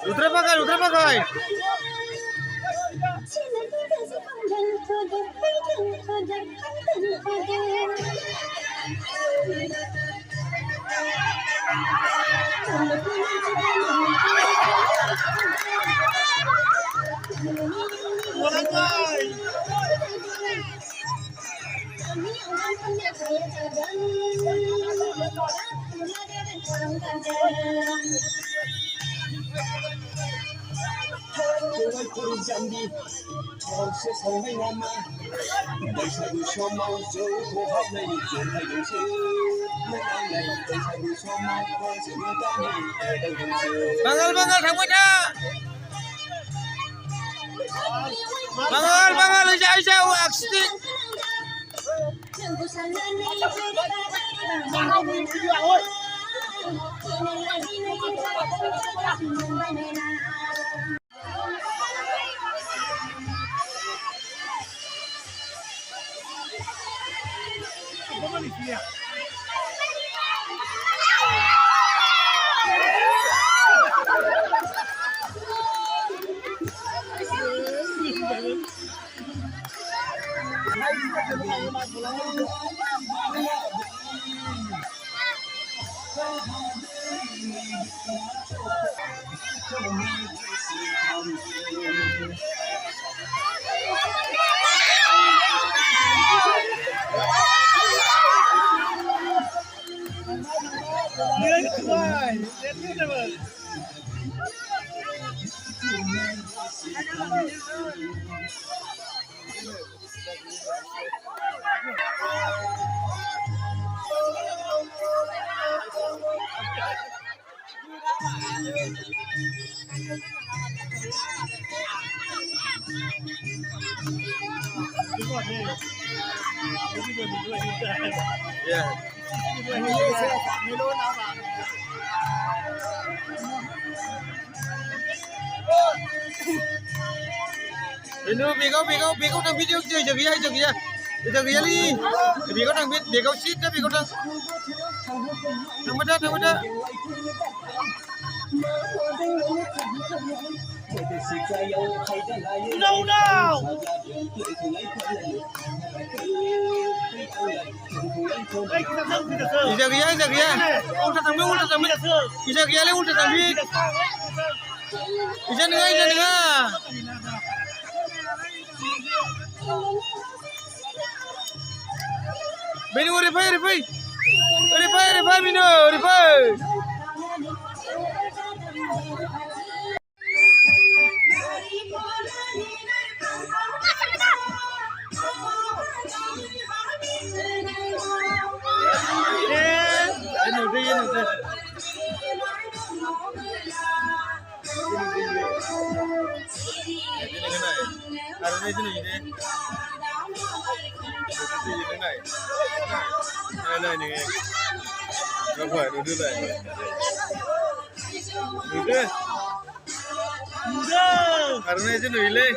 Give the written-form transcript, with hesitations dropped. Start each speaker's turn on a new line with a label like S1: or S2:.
S1: Utre pakai. Bangal thằng Quýt á. Bangal isa aksi. Ini bego đang video chơi giờ kia đi. Bego đang biết bego shit đó bego đang. Thằng mất đó. No. Giờ kia. Ultra thằng biết. Giờ kia lấy ultra thằng biết. Giờ nữa. Bino replay. Bino replay. Này. Không phải đưa này. Đưa. Karena itu nih,